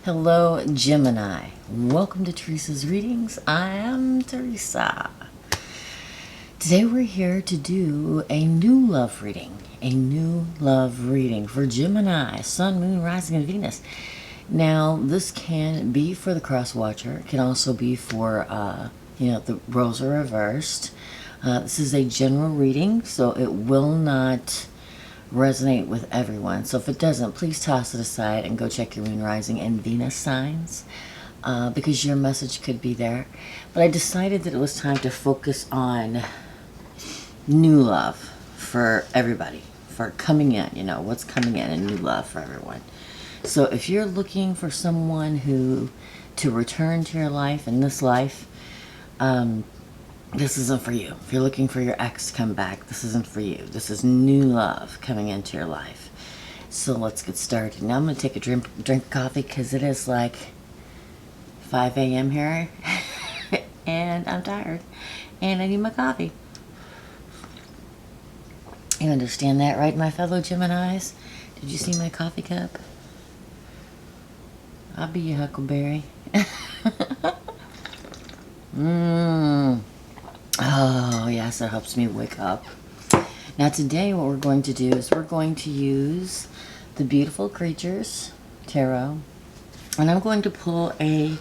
Hello, Gemini. Welcome to Teresa's readings. I am Teresa. Today we're here to do a new love reading. A new love reading for Gemini, Sun, Moon, Rising, and Venus. Now, this can be for the cross watcher. It can also be for, the roles are reversed. This is a general reading, so it will not resonate with everyone. So if it doesn't, please toss it aside and go check your Moon, Rising, and Venus signs, because your message could be there. But I decided that it was time to focus on new love for everybody, for coming in, what's coming in and new love for everyone. So if you're looking for someone to return to your life in this life, this isn't for you. If you're looking for your ex to come back, this isn't for you. This is new love coming into your life. So let's get started. Now I'm going to take a drink of coffee because it is like 5 a.m. here and I'm tired and I need my coffee. You understand that, right, my fellow Geminis? Did you see my coffee cup? I'll be your huckleberry. Oh, yes, it helps me wake up. Now today what we're going to do is we're going to use the Beautiful Creatures Tarot. And I'm going to pull a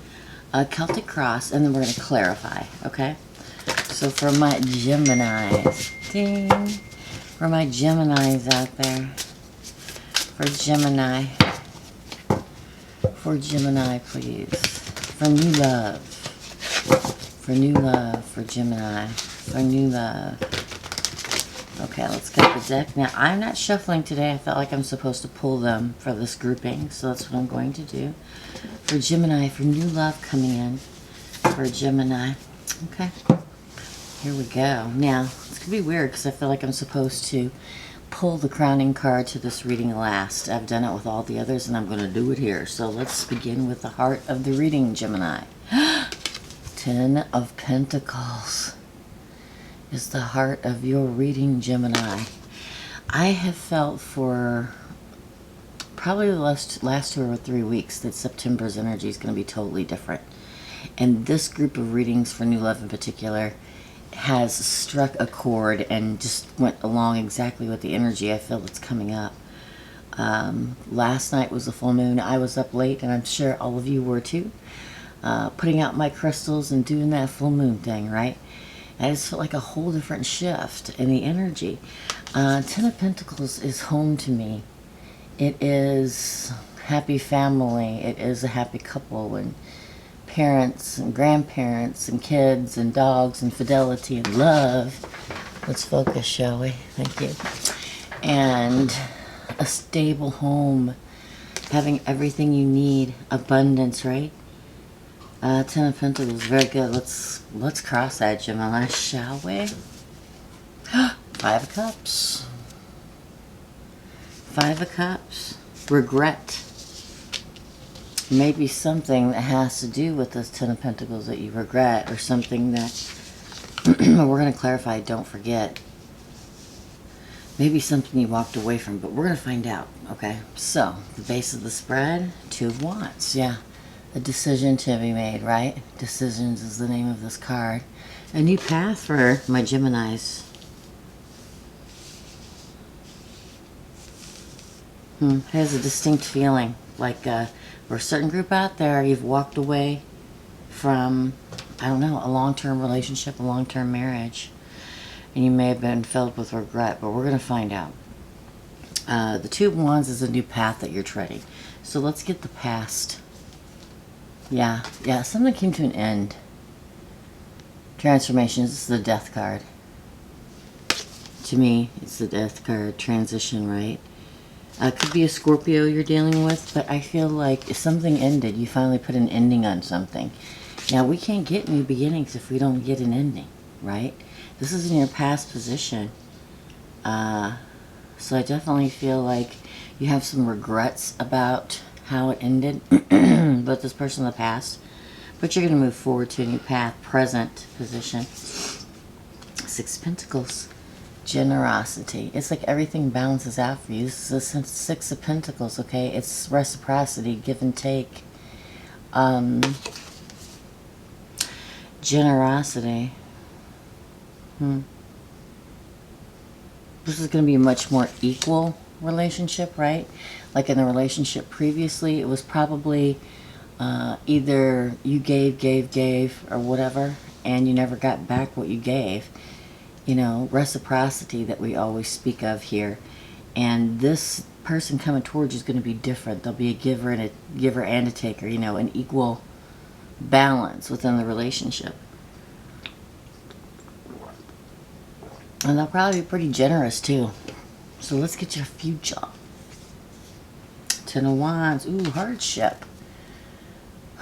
Celtic cross and then we're going to clarify, okay? So for my Geminis, ding, for my Geminis out there, for Gemini, please, for new love. For new love, for Gemini, for new love. Okay, let's get the deck. Now, I'm not shuffling today. I felt like I'm supposed to pull them for this grouping, so that's what I'm going to do. For Gemini, for new love coming in. For Gemini. Okay, here we go. Now, it's going to be weird because I feel like I'm supposed to pull the crowning card to this reading last. I've done it with all the others, and I'm going to do it here. So let's begin with the heart of the reading, Gemini. 10 of Pentacles is the heart of your reading, Gemini. I have felt for probably the last 2 or 3 weeks that September's energy is going to be totally different. And this group of readings for new love in particular has struck a chord and just went along exactly with the energy I feel that's coming up. Last night was a full moon. I was up late, and I'm sure all of you were too. Putting out my crystals and doing that full moon thing, right? I just felt like a whole different shift in the energy. 10 of Pentacles is home to me. It is happy family. It is a happy couple and parents and grandparents and kids and dogs and fidelity and love. Let's focus, shall we? Thank you. And a stable home. Having everything you need. Abundance, right? 10 of Pentacles, very good. Let's cross that, Gemini, shall we? 5 of Cups. 5 of Cups. Regret. Maybe something that has to do with this 10 of Pentacles that you regret, or something that we're going to clarify, don't forget. Maybe something you walked away from, but we're going to find out, okay? So, the base of the spread, 2 of Wands, yeah. A decision to be made, right? Decisions is the name of this card. A new path for my Geminis. It has a distinct feeling. Like for a certain group out there, you've walked away from, I don't know, a long-term relationship, a long-term marriage. And you may have been filled with regret, but we're going to find out. The 2 of Wands is a new path that you're treading. So let's get the past. Yeah, something came to an end. Transformations, this is the Death card. To me, it's the Death card. Transition, right? Could be a Scorpio you're dealing with, but I feel like if something ended, you finally put an ending on something. Now, we can't get new beginnings if we don't get an ending, right? This is in your past position. So I definitely feel like you have some regrets about how it ended with this person in the past, but you're going to move forward to a new path. Present position. 6 of Pentacles. Generosity. It's like everything balances out for you. This is the 6 of Pentacles, okay? It's reciprocity, give and take. Generosity. This is going to be a much more equal relationship, right? Like in the relationship previously, it was probably either you gave, or whatever, and you never got back what you gave. You know, reciprocity that we always speak of here. And this person coming towards you is going to be different. There'll be a giver and a taker, you know, an equal balance within the relationship. And they'll probably be pretty generous too. So let's get your future. Ten of Wands. Ooh, hardship.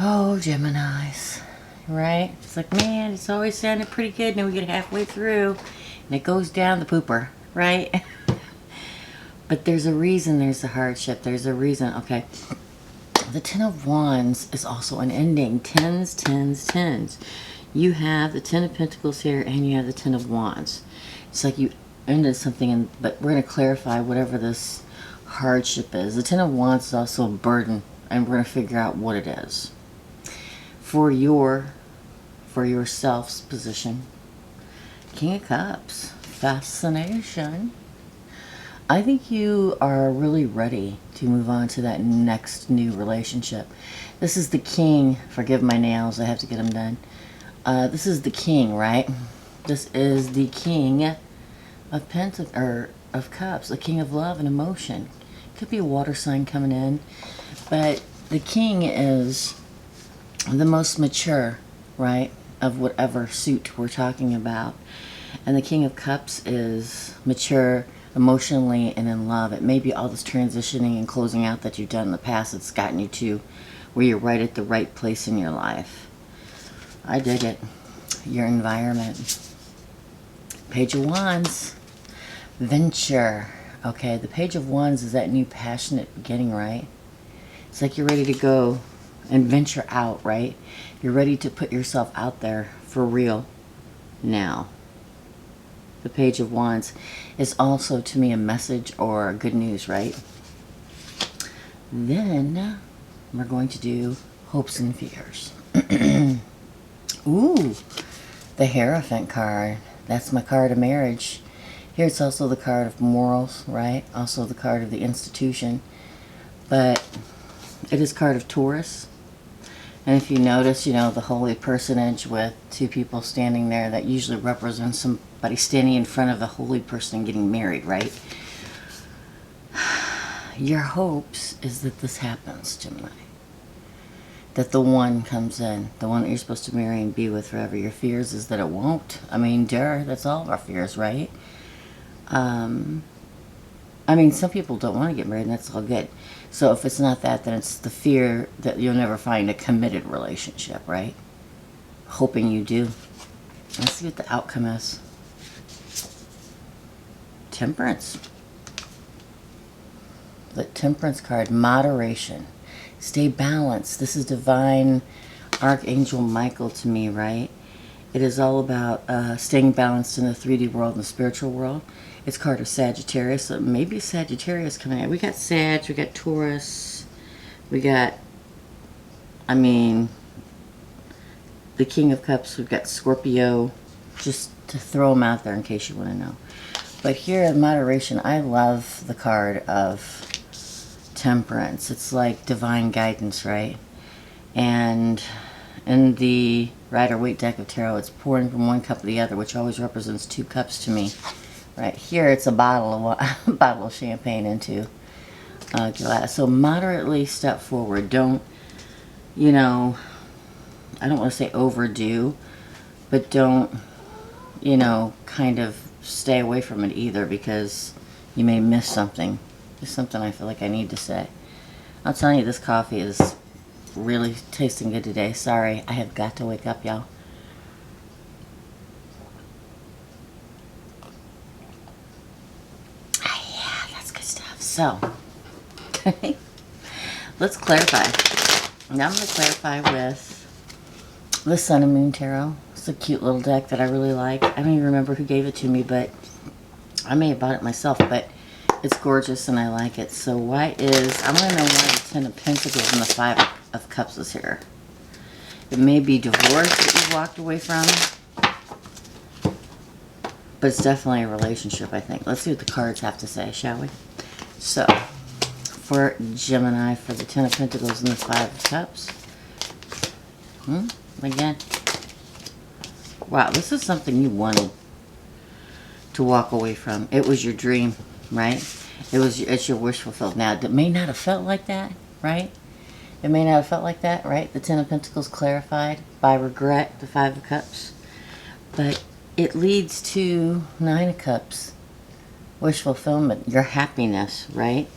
Oh, Geminis. Right? It's like, man, it's always sounded pretty good. And then we get halfway through and it goes down the pooper. Right? But there's a reason there's a hardship. There's a reason. Okay. The Ten of Wands is also an ending. Tens, tens, tens. You have the Ten of Pentacles here and you have the Ten of Wands. It's like you ended something, but we're going to clarify whatever this hardship is. The Ten of Wands is also a burden, and we're going to figure out what it is. For yourself's position. King of Cups. Fascination. I think you are really ready to move on to that next new relationship. This is the King. Forgive my nails, I have to get them done. This is the King, right? This is the King of Pentacles, or of Cups, the King of Love and Emotion. Could be a water sign coming in, but the King is the most mature, right, of whatever suit we're talking about. And the King of Cups is mature emotionally and in love. It may be all this transitioning and closing out that you've done in the past that's gotten you to where you're right at the right place in your life. I dig it. Your environment. Page of Wands. Venture. Okay, the Page of Wands is that new passionate beginning, right? It's like you're ready to go and venture out, right? You're ready to put yourself out there for real now. The Page of Wands is also, to me, a message or good news, right? Then we're going to do hopes and fears. Ooh, the Hierophant card. That's my card of marriage. Here it's also the card of morals, right? Also the card of the institution. But it is card of Taurus. And if you notice, you know, the holy personage with two people standing there, that usually represents somebody standing in front of the holy person and getting married, right? Your hopes is that this happens, Gemini. That the one comes in, the one that you're supposed to marry and be with forever. Your fears is that it won't. I mean, that's all of our fears, right? I mean, some people don't want to get married, and that's all good. So if it's not that, then it's the fear that you'll never find a committed relationship, right? Hoping you do. Let's see what the outcome is. Temperance. The Temperance card, moderation. Stay balanced. This is divine Archangel Michael to me, right? It is all about staying balanced in the 3D world and the spiritual world. It's card of Sagittarius, so maybe Sagittarius coming out. We got Sag, we got Taurus, we got, I mean, the King of Cups, we've got Scorpio, just to throw them out there in case you want to know. But here in moderation, I love the card of Temperance. It's like divine guidance, right? And in the Rider-Waite deck of tarot, it's pouring from one cup to the other, which always represents two cups to me. Right here, it's a bottle of champagne into a glass. So moderately step forward. Don't, you know, I don't want to say overdo, but don't, you know, kind of stay away from it either, because you may miss something. Just something I feel like I need to say. I'm telling you, this coffee is really tasting good today. Sorry, I have got to wake up, y'all. So, let's clarify. Now I'm going to clarify with the Sun and Moon Tarot. It's a cute little deck that I really like. I don't even remember who gave it to me, but I may have bought it myself, but it's gorgeous and I like it. So I'm going to know why the Ten of Pentacles and the Five of Cups is here. It may be divorce that you walked away from. But it's definitely a relationship, I think. Let's see what the cards have to say, shall we? So, for Gemini, for the Ten of Pentacles and the Five of Cups. Again. Wow, this is something you wanted to walk away from. It was your dream, right? It's your wish fulfilled. Now, it may not have felt like that, right? It may not have felt like that, right? The Ten of Pentacles clarified by regret, the Five of Cups. But it leads to Nine of Cups, wish fulfillment, your happiness, right?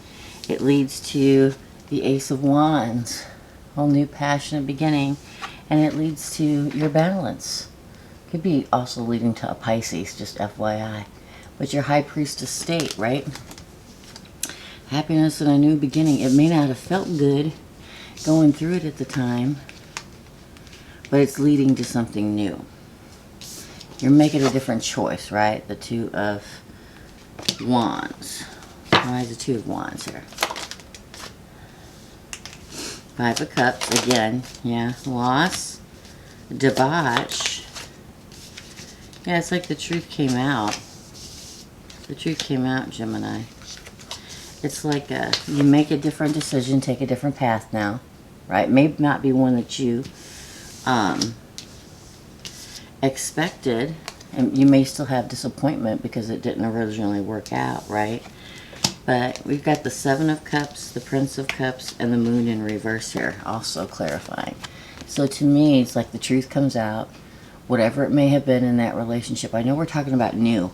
It leads to the Ace of Wands, whole new passionate beginning, and it leads to your balance. Could be also leading to a Pisces, just FYI. But your High Priestess state, right? Happiness and a new beginning. It may not have felt good going through it at the time, but it's leading to something new. You're making a different choice, right? The Two of Wands. Why is the Two of Wands here? Five of Cups, again, yeah, loss, debauch. Yeah, it's like the truth came out. The truth came out, Gemini. It's like you make a different decision, take a different path now, right? May not be one that you expected, and you may still have disappointment because it didn't originally work out, right? But we've got the Seven of Cups, the Prince of Cups, and the Moon in reverse here, also clarifying. So to me, it's like the truth comes out, whatever it may have been in that relationship. I know we're talking about new,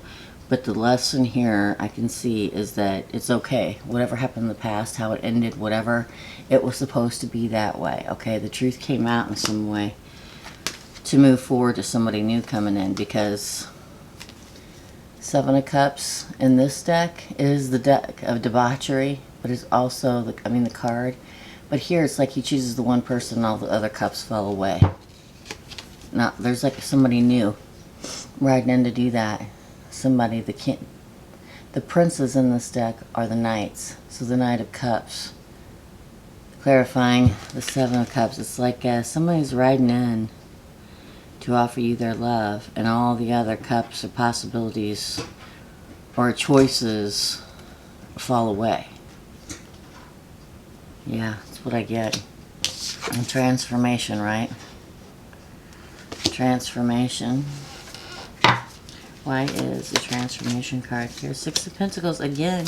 but the lesson here I can see is that it's okay. Whatever happened in the past, how it ended, whatever, it was supposed to be that way, okay? The truth came out in some way to move forward to somebody new coming in, because Seven of Cups in this deck is the deck of debauchery, but it's also the card. But here it's like he chooses the one person and all the other cups fell away. Now there's like somebody new riding in to do that. Somebody that can't. The princes in this deck are the knights. So the Knight of Cups. Clarifying the Seven of Cups. It's like somebody's riding in to offer you their love, and all the other cups or possibilities or choices fall away. Yeah, that's what I get. And transformation, right? Transformation. Why is the transformation card here? Six of Pentacles again.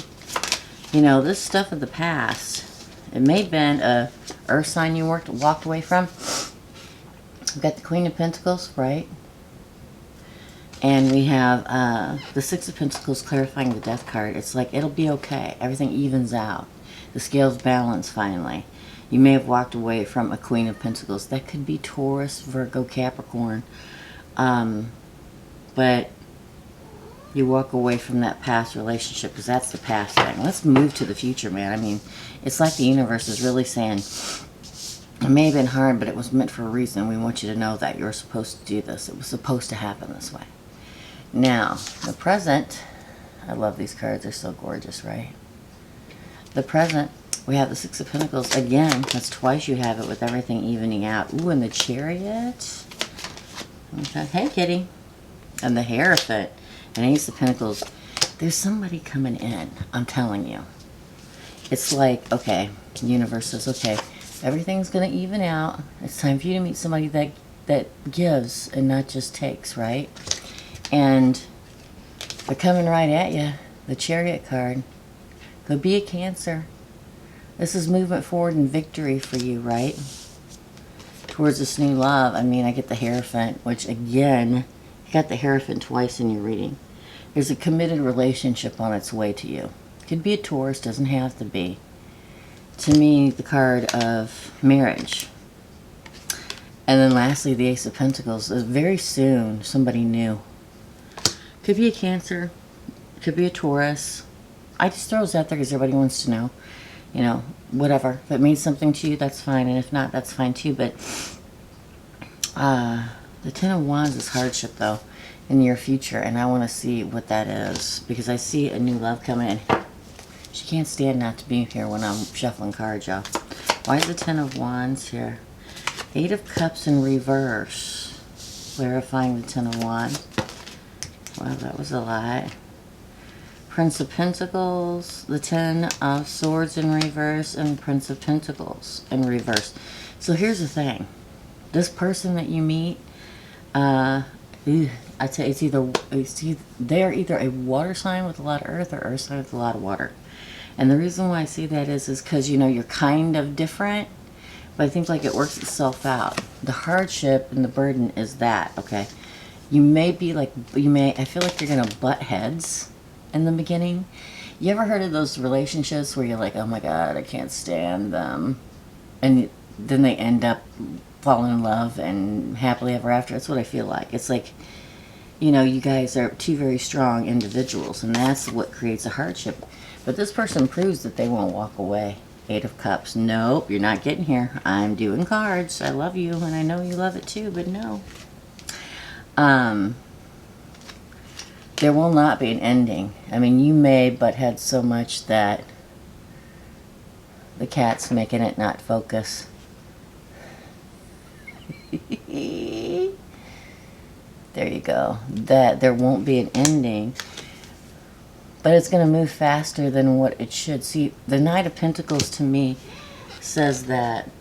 You know, this stuff of the past, it may have been a earth sign you walked away from. We've got the Queen of Pentacles, right? And we have the Six of Pentacles clarifying the Death card. It's like, it'll be okay. Everything evens out. The scales balance finally. You may have walked away from a Queen of Pentacles. That could be Taurus, Virgo, Capricorn. But you walk away from that past relationship because that's the past thing. Let's move to the future, man. I mean, it's like the universe is really saying, it may have been hard, but it was meant for a reason. We want you to know that you're supposed to do this. It was supposed to happen this way. Now, the present. I love these cards. They're so gorgeous, right? The present, we have the Six of Pentacles. Again, that's twice you have it with everything evening out. Ooh, and the Chariot. Okay. Hey, kitty. And the Hierophant. And Ace of Pentacles. There's somebody coming in. I'm telling you. It's like, okay, the universe says, okay, everything's going to even out. It's time for you to meet somebody that gives and not just takes, right? And they're coming right at you. The Chariot card. Could be a Cancer. This is movement forward and victory for you, right? Towards this new love. I mean, I get the Hierophant, which again, you got the Hierophant twice in your reading. There's a committed relationship on its way to you. Could be a Taurus, doesn't have to be. To me, the card of marriage. And then lastly, the Ace of Pentacles. Very soon, somebody new. Could be a Cancer. Could be a Taurus. I just throw those out there because everybody wants to know. You know, whatever. If it means something to you, that's fine. And if not, that's fine too. But the Ten of Wands is hardship, though, in your future. And I want to see what that is. Because I see a new love coming in. She can't stand not to be here when I'm shuffling cards, y'all. Why is the Ten of Wands here? Eight of Cups in reverse. Clarifying the Ten of Wands. Wow, that was a lie. Prince of Pentacles, the Ten of Swords in reverse, and Prince of Pentacles in reverse. So here's the thing. This person that you meet, I tell you, they're either a water sign with a lot of earth or earth sign with a lot of water. And the reason why I say that is because, you know, you're kind of different, but I think like it works itself out. The hardship and the burden is that, okay? You may be like, I feel like you're going to butt heads in the beginning. You ever heard of those relationships where you're like, oh my God, I can't stand them. And then they end up falling in love and happily ever after. That's what I feel like. It's like, you know, you guys are two very strong individuals, and that's what creates a hardship. But this person proves that they won't walk away. Eight of Cups. Nope, you're not getting here. I'm doing cards. I love you, and I know you love it too, but no. There will not be an ending. I mean, you may butt heads so much that the cat's making it not focus. There you go. That there won't be an ending, but it's going to move faster than what it should. See, the Knight of Pentacles to me says that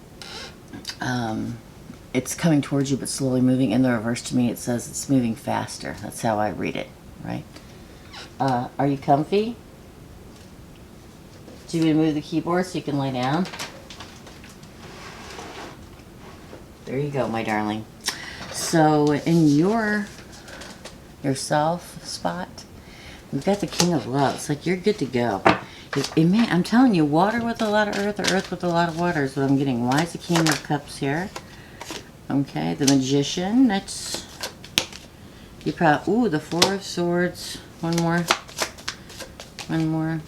it's coming towards you but slowly moving. In the reverse to me, it says it's moving faster. That's how I read it, right? Are you comfy? Do you want me to move the keyboard so you can lay down? There you go, my darling. So in yourself spot, we've got the King of Love. It's like you're good to go. I'm telling you, water with a lot of earth or earth with a lot of water is what I'm getting. Why is the King of Cups here? Okay, the Magician. That's you probably. Ooh, the Four of Swords. One more. One more.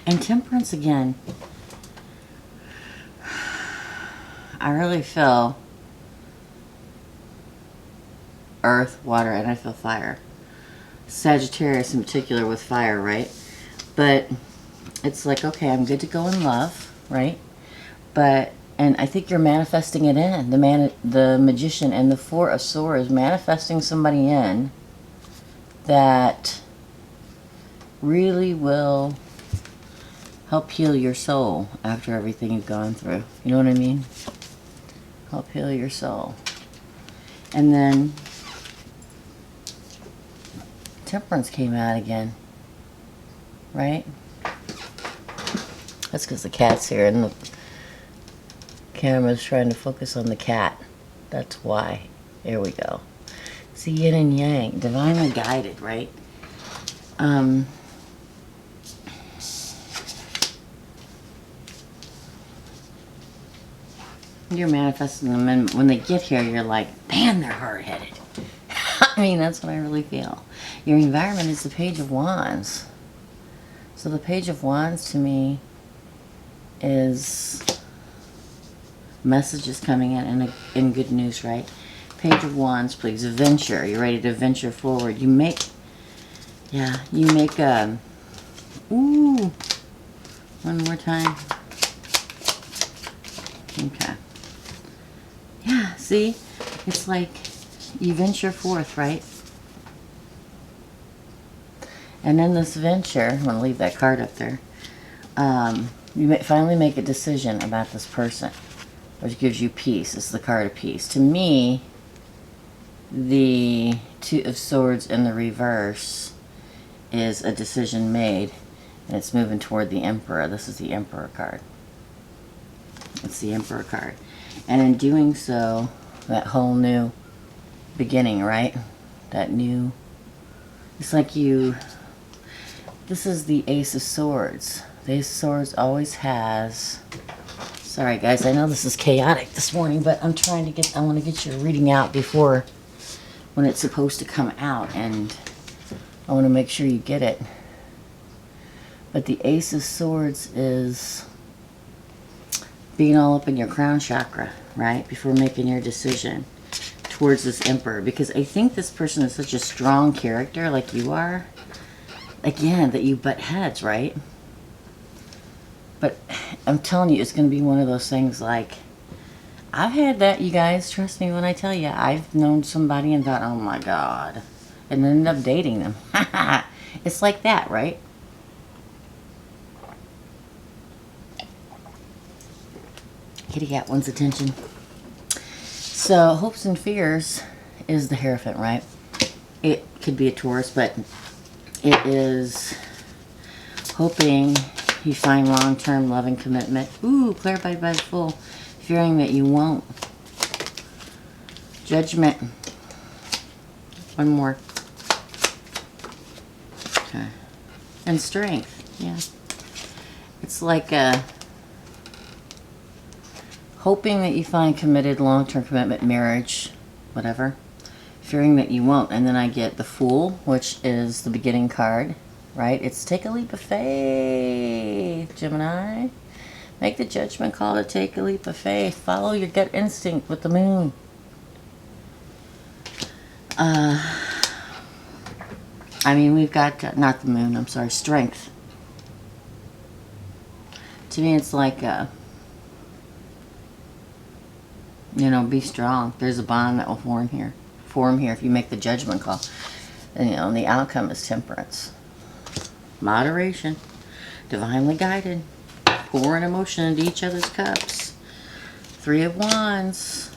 And Temperance again. I really feel earth, water, and I feel fire. Sagittarius in particular with fire, right? But it's like, okay, I'm good to go in love, right? And I think you're manifesting it in. The Magician and the Four of Swords, manifesting somebody in that really will help heal your soul after everything you've gone through. You know what I mean? Help heal your soul. And then Temperance came out again, right? That's because the cat's here and the camera's trying to focus on the cat. That's why. There we go. See, yin and yang, divinely guided, right? You're manifesting them, and when they get here, you're like, man, they're hard-headed. I mean, that's what I really feel. Your environment is the Page of Wands. So the Page of Wands to me is messages coming in good news, right? Page of Wands, please. Venture. You're ready to venture forward. You make ooh, one more time. Okay. Yeah, see? It's like you venture forth, right? And in this venture, I'm going to leave that card up there, you finally make a decision about this person, which gives you peace. It's the card of peace. To me, the Two of Swords in the reverse is a decision made, and it's moving toward the Emperor. This is the Emperor card. It's the Emperor card. And in doing so, that whole new beginning, right? That new, it's like you, this is the Ace of Swords. The Ace of Swords always has, sorry guys, I know this is chaotic this morning, but I'm trying to get, I want to get your reading out before when it's supposed to come out, and I want to make sure you get it. But the Ace of Swords is being all up in your crown chakra, right? Before making your decision towards this Emperor. Because I think this person is such a strong character like you are. Again, that you butt heads, right? But I'm telling you, it's going to be one of those things like, I've had that, you guys. Trust me when I tell you. I've known somebody and thought, oh my God. And ended up dating them. It's like that, right? Kitty cat wants attention. So, hopes and fears is the Hierophant, right? It could be a Taurus, but it is hoping you find long-term loving commitment. Ooh, Clair by the Fool. Fearing that you won't. Judgment. One more. Okay. And Strength. Yeah. It's like hoping that you find committed long-term commitment, marriage, whatever. Fearing that you won't. And then I get the Fool, which is the beginning card, right? It's take a leap of faith, Gemini. Make the judgment call to take a leap of faith. Follow your gut instinct with the Moon. I mean, we've got, not the Moon, I'm sorry, Strength. To me, it's like, you know, be strong. There's a bond that will form here if you make the judgment call. And, you know, and the outcome is temperance. Moderation. Divinely guided. Pouring emotion into each other's cups. 3 of Wands.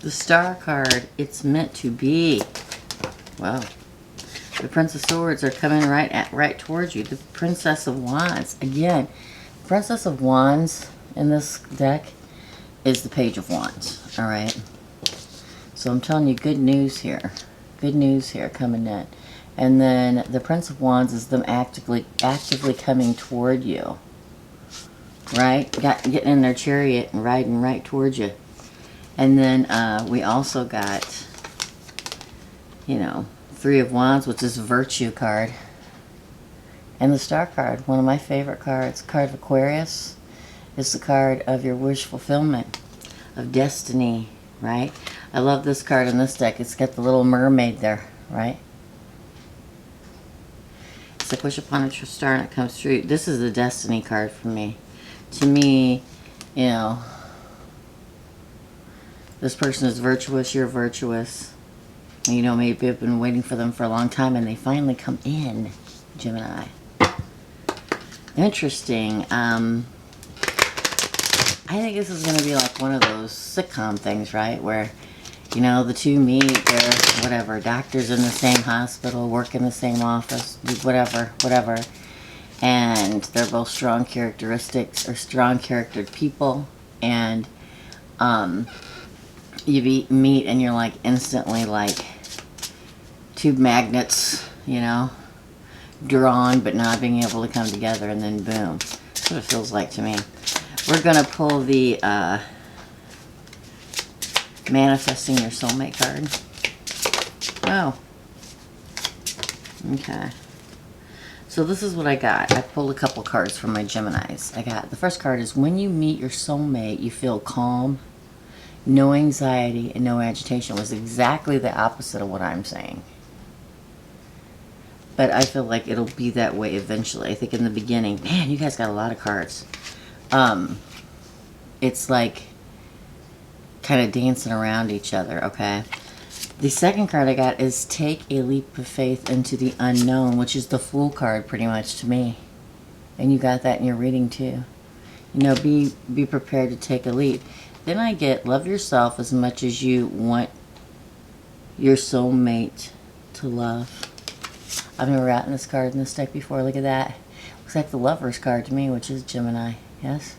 The Star card. It's meant to be. Wow. The Prince of Swords are coming right towards you. The Princess of Wands. Again, Princess of Wands in this deck is the Page of Wands. Alright? So I'm telling you good news here. Good news here coming in. And then the Prince of Wands is them actively coming toward you. Right? Getting in their chariot and riding right towards you. And then we also got, you know, 3 of Wands, which is a Virtue card. And the Star card, one of my favorite cards, card of Aquarius, is the card of your wish fulfillment, of destiny, right? I love this card in this deck. It's got the little mermaid there, right? It's like wish upon a star and it comes true. This is the destiny card for me. To me, you know, this person is virtuous, you're virtuous. You know, maybe I've been waiting for them for a long time and they finally come in, Gemini. Interesting. I think this is going to be like one of those sitcom things, right? Where, you know, the two meet, they're, whatever, doctors in the same hospital, work in the same office, whatever. And they're both strong characteristics, or strong charactered people. And you meet and you're like instantly like two magnets, you know, drawn but not being able to come together, and then boom. That's what it feels like to me. We're going to pull the Manifesting Your Soulmate card. Oh. Okay. So this is what I got. I pulled a couple cards from my Geminis. I got, the first card is, when you meet your soulmate, you feel calm, no anxiety, and no agitation. It was exactly the opposite of what I'm saying. But I feel like it'll be that way eventually. I think in the beginning, man, you guys got a lot of cards. It's like kind of dancing around each other, okay? The second card I got is take a leap of faith into the unknown, which is the Fool card pretty much to me. And you got that in your reading too. You know, be prepared to take a leap. Then I get love yourself as much as you want your soulmate to love. I've never gotten this card in this deck before. Look at that. Looks like the Lover's card to me, which is Gemini. Yes?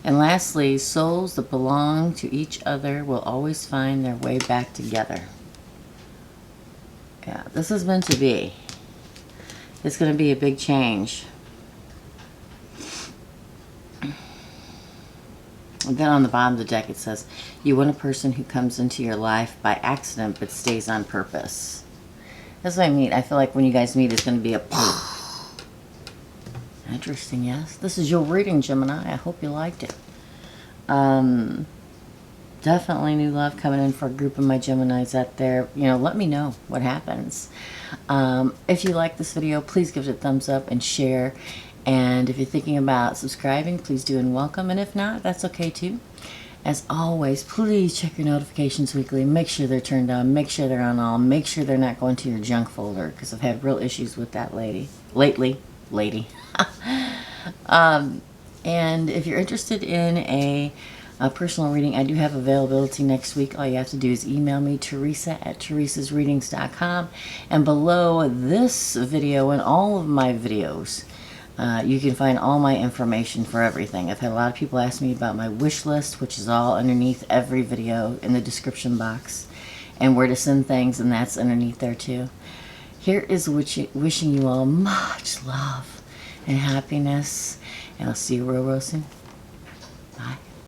And lastly, souls that belong to each other will always find their way back together. Yeah, this is meant to be. It's going to be a big change. And then on the bottom of the deck it says, you want a person who comes into your life by accident but stays on purpose. That's what I mean. I feel like when you guys meet, it's going to be a... Interesting, yes? This is your reading, Gemini. I hope you liked it. Definitely new love coming in for a group of my Geminis out there. You know, let me know what happens. If you like this video, please give it a thumbs up and share. And if you're thinking about subscribing, please do and welcome. And if not, that's okay too. As always, please check your notifications weekly. Make sure they're turned on. Make sure they're on all. Make sure they're not going to your junk folder, because I've had real issues with that lately. And if you're interested in a personal reading, I do have availability next week. All you have to do is email me, Teresa@teresasreadings.com. And below this video and all of my videos, you can find all my information for everything. I've had a lot of people ask me about my wish list, which is all underneath every video in the description box, and where to send things, and that's underneath there too. Here is wishing you all much love and happiness, and I'll see you real soon. Bye.